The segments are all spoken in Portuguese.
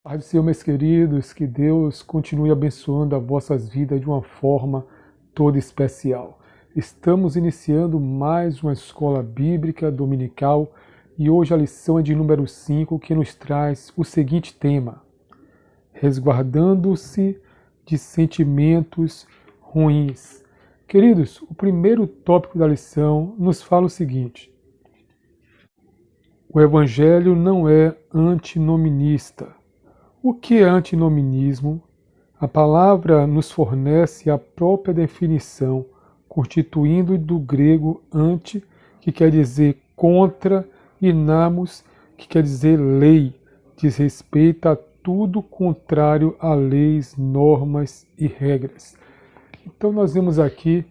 Paz do Senhor, meus queridos, que Deus continue abençoando as vossas vidas de uma forma toda especial. Estamos iniciando mais uma escola bíblica dominical e hoje a lição é de número 5, que nos traz o seguinte tema: resguardando-se de sentimentos ruins. Queridos, o primeiro tópico da lição nos fala o seguinte: o Evangelho não é antinominista. O que é antinominismo? A palavra nos fornece a própria definição, constituindo do grego anti, que quer dizer contra, e namos, que quer dizer lei, diz respeito a tudo contrário a leis, normas e regras. Então nós vemos aqui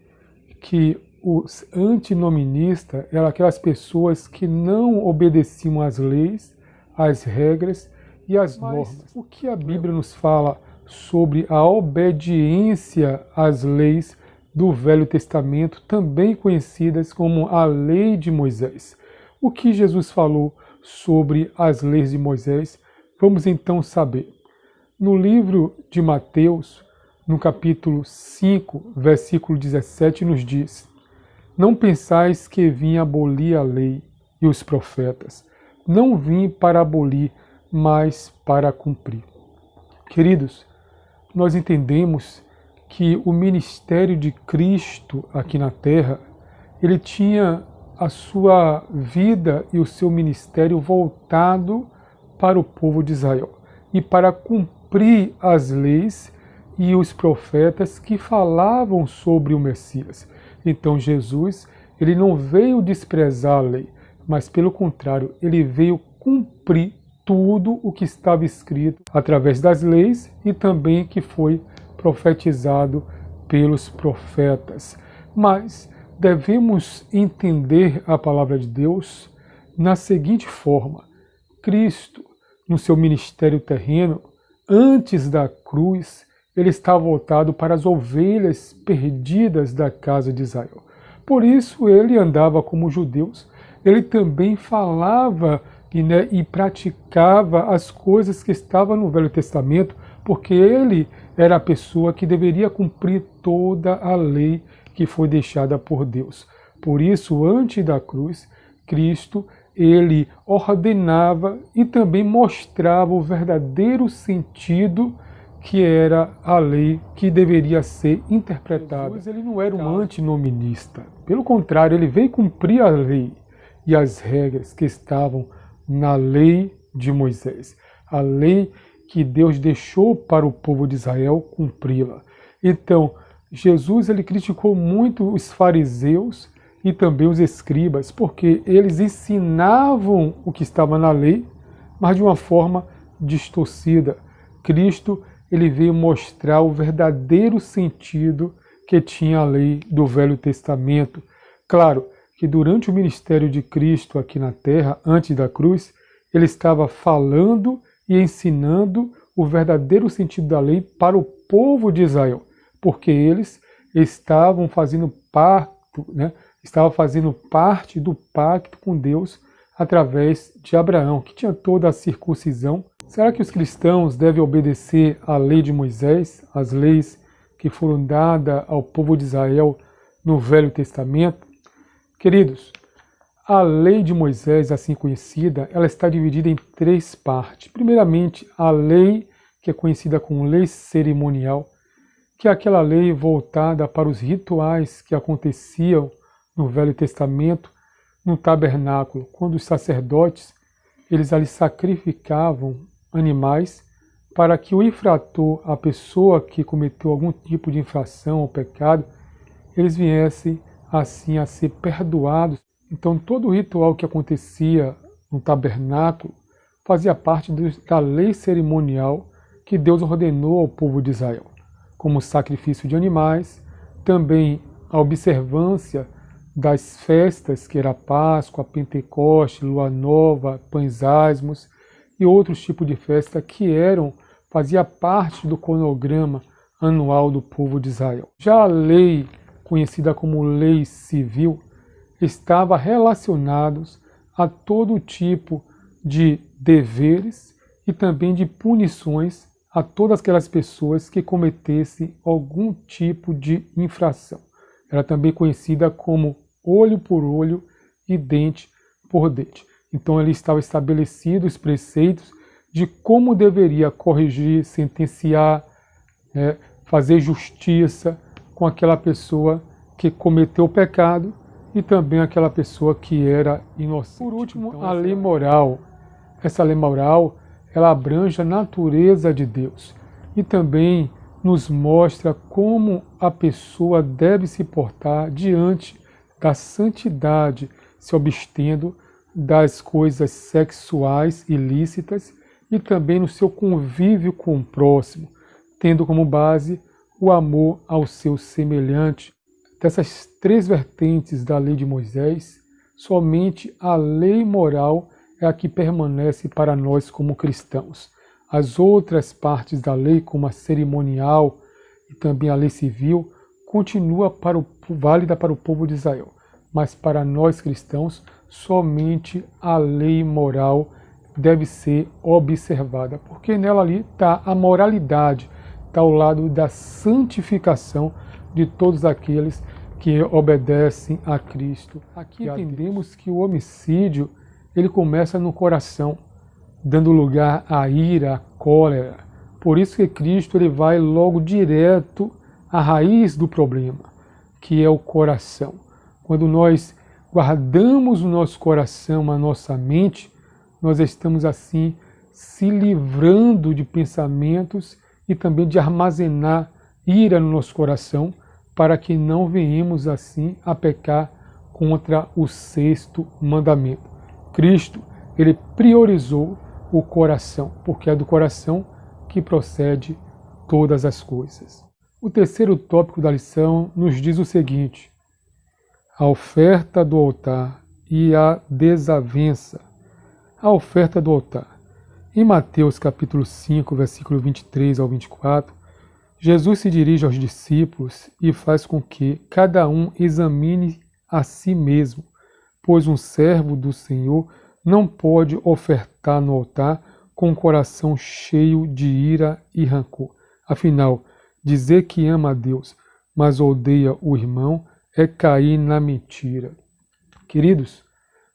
que os antinoministas eram aquelas pessoas que não obedeciam às leis, às regras e às normas. O que a Bíblia nos fala sobre a obediência às leis do Velho Testamento, também conhecidas como a Lei de Moisés? O que Jesus falou sobre as leis de Moisés? Vamos então saber. No livro de Mateus, no capítulo 5, versículo 17, nos diz: não pensais que vim abolir a lei e os profetas. Não vim para abolir, mas para cumprir. Queridos, nós entendemos que o ministério de Cristo aqui na Terra, ele tinha a sua vida e o seu ministério voltado para o povo de Israel e para cumprir as leis e os profetas que falavam sobre o Messias. Então Jesus, ele não veio desprezar a lei, mas pelo contrário, ele veio cumprir tudo o que estava escrito através das leis e também que foi profetizado pelos profetas. Mas devemos entender a palavra de Deus na seguinte forma: Cristo, no seu ministério terreno, antes da cruz, ele está voltado para as ovelhas perdidas da casa de Israel. Por isso ele andava como judeus, ele também falava e praticava as coisas que estavam no Velho Testamento, porque ele era a pessoa que deveria cumprir toda a lei que foi deixada por Deus. Por isso, antes da cruz, Cristo, ele ordenava e também mostrava o verdadeiro sentido que era a lei que deveria ser interpretada. Jesus, ele não era um antinominista. Pelo contrário, ele veio cumprir a lei e as regras que estavam na lei de Moisés. A lei que Deus deixou para o povo de Israel cumpri-la. Então, Jesus, ele criticou muito os fariseus e também os escribas, porque eles ensinavam o que estava na lei, mas de uma forma distorcida. Cristo, ele veio mostrar o verdadeiro sentido que tinha a lei do Velho Testamento. Claro que durante o ministério de Cristo aqui na terra, antes da cruz, ele estava falando e ensinando o verdadeiro sentido da lei para o povo de Israel, porque eles estavam fazendo parte do pacto com Deus através de Abraão, que tinha toda a circuncisão. Será que os cristãos devem obedecer à lei de Moisés, as leis que foram dadas ao povo de Israel no Velho Testamento? Queridos, a lei de Moisés, assim conhecida, ela está dividida em 3 partes. Primeiramente, a lei que é conhecida como lei cerimonial, que é aquela lei voltada para os rituais que aconteciam no Velho Testamento, no tabernáculo, quando os sacerdotes, eles ali sacrificavam animais para que o infrator, a pessoa que cometeu algum tipo de infração ou pecado, eles viessem assim a ser perdoados. Então todo o ritual que acontecia no tabernáculo fazia parte da lei cerimonial que Deus ordenou ao povo de Israel, como o sacrifício de animais, também a observância das festas, que era a Páscoa, a Pentecoste, Lua Nova, Pães Asmos e outros tipos de festa que fazia parte do cronograma anual do povo de Israel. Já a lei, conhecida como lei civil, estava relacionados a todo tipo de deveres e também de punições a todas aquelas pessoas que cometessem algum tipo de infração. Era também conhecida como olho por olho e dente por dente. Então ali estava estabelecidos os preceitos de como deveria corrigir, sentenciar, fazer justiça com aquela pessoa que cometeu o pecado e também aquela pessoa que era inocente. Por último, então, a lei moral. Essa lei moral, ela abrange a natureza de Deus e também nos mostra como a pessoa deve se portar diante da santidade, se abstendo das coisas sexuais ilícitas e também no seu convívio com o próximo, tendo como base o amor ao seu semelhante. Dessas três vertentes da lei de Moisés, somente a lei moral é a que permanece para nós como cristãos. As outras partes da lei, como a cerimonial e também a lei civil, continua válida para o povo de Israel. Mas para nós cristãos, somente a lei moral deve ser observada, porque nela ali está a moralidade, está ao lado da santificação de todos aqueles que obedecem a Cristo. Aqui entendemos que o homicídio ele começa no coração, dando lugar à ira, à cólera. Por isso que Cristo ele vai logo direto à raiz do problema, que é o coração. Quando nós guardamos o nosso coração, a nossa mente, nós estamos assim se livrando de pensamentos e também de armazenar ira no nosso coração, para que não venhamos assim a pecar contra o sexto mandamento. Cristo, ele priorizou o coração, porque é do coração que procede todas as coisas. O terceiro tópico da lição nos diz o seguinte: a oferta do altar e a desavença. A oferta do altar. Em Mateus capítulo 5, versículo 23 ao 24, Jesus se dirige aos discípulos e faz com que cada um examine a si mesmo, pois um servo do Senhor não pode ofertar no altar com o coração cheio de ira e rancor. Afinal, dizer que ama a Deus, mas odeia o irmão, é cair na mentira. Queridos,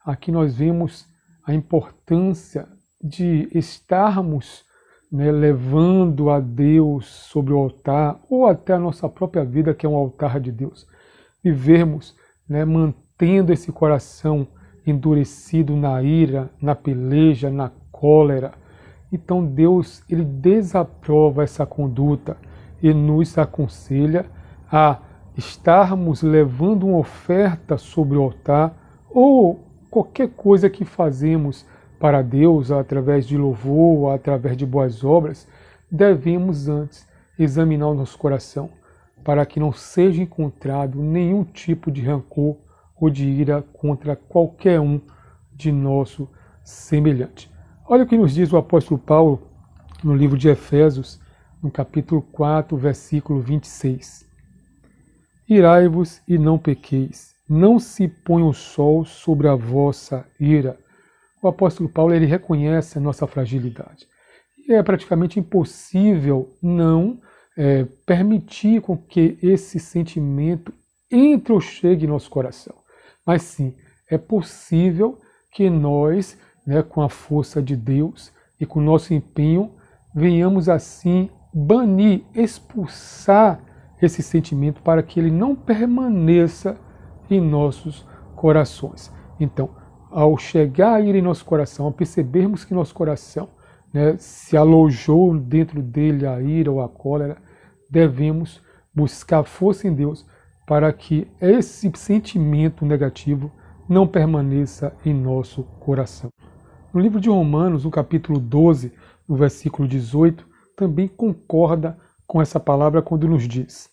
aqui nós vemos a importância de estarmos levando a Deus sobre o altar, ou até a nossa própria vida, que é um altar de Deus. Vivermos mantendo esse coração endurecido na ira, na peleja, na cólera. Então Deus ele desaprova essa conduta e nos aconselha a estarmos levando uma oferta sobre o altar ou qualquer coisa que fazemos para Deus através de louvor ou através de boas obras, devemos antes examinar o nosso coração para que não seja encontrado nenhum tipo de rancor ou de ira contra qualquer um de nosso semelhante. Olha o que nos diz o apóstolo Paulo no livro de Efésios, no capítulo 4, versículo 26. Irai-vos e não pequeis, não se ponha o sol sobre a vossa ira. O apóstolo Paulo ele reconhece a nossa fragilidade. E é praticamente impossível não permitir com que esse sentimento entre ou chegue em nosso coração. Mas sim, é possível que nós, com a força de Deus e com o nosso empenho, venhamos assim banir, expulsar esse sentimento para que ele não permaneça em nossos corações. Então, ao chegar a ira em nosso coração, ao percebermos que nosso coração se alojou dentro dele a ira ou a cólera, devemos buscar força em Deus para que esse sentimento negativo não permaneça em nosso coração. No livro de Romanos, no capítulo 12, no versículo 18, também concorda com essa palavra quando nos diz: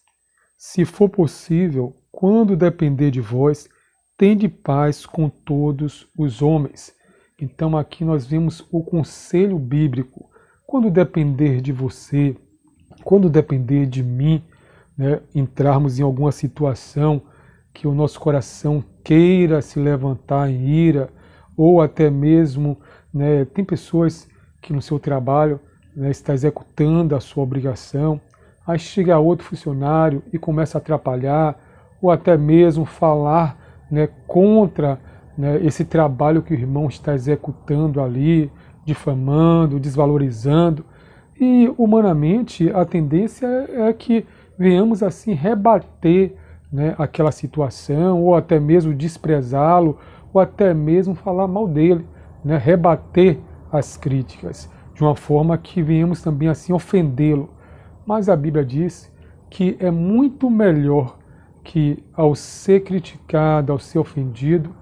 se for possível, quando depender de vós, tende paz com todos os homens. Então aqui nós vemos o conselho bíblico. Quando depender de você, quando depender de mim, entrarmos em alguma situação que o nosso coração queira se levantar em ira, ou até mesmo, tem pessoas que no seu trabalho, né, está executando a sua obrigação, aí chega outro funcionário e começa a atrapalhar, ou até mesmo falar, né, contra, né, esse trabalho que o irmão está executando ali, difamando, desvalorizando. E humanamente a tendência é que venhamos assim rebater, né, aquela situação, ou até mesmo desprezá-lo, ou até mesmo falar mal dele, né, rebater as críticas, de uma forma que venhamos também assim ofendê-lo. Mas a Bíblia diz que é muito melhor que ao ser criticado, ao ser ofendido,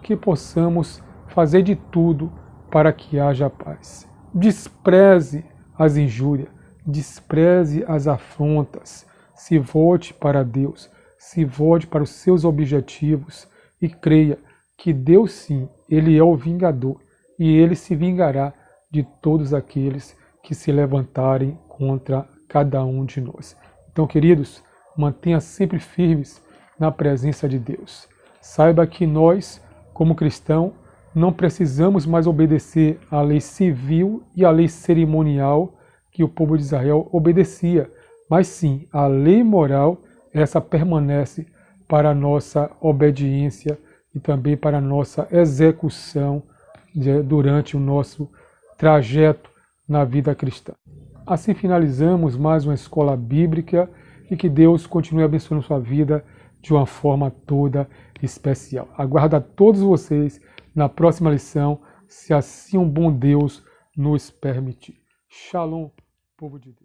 que possamos fazer de tudo para que haja paz. Despreze as injúrias, despreze as afrontas, se volte para Deus, se volte para os seus objetivos e creia que Deus sim, Ele é o vingador e Ele se vingará de todos aqueles que se levantarem contra cada um de nós. Então, queridos, mantenha sempre firmes na presença de Deus. Saiba que nós, como cristãos, não precisamos mais obedecer à lei civil e à lei cerimonial que o povo de Israel obedecia, mas sim a lei moral, essa permanece para a nossa obediência e também para a nossa execução durante o nosso trajeto na vida cristã. Assim finalizamos mais uma escola bíblica e que Deus continue abençoando sua vida de uma forma toda especial. Aguardo a todos vocês na próxima lição, se assim um bom Deus nos permitir. Shalom, povo de Deus.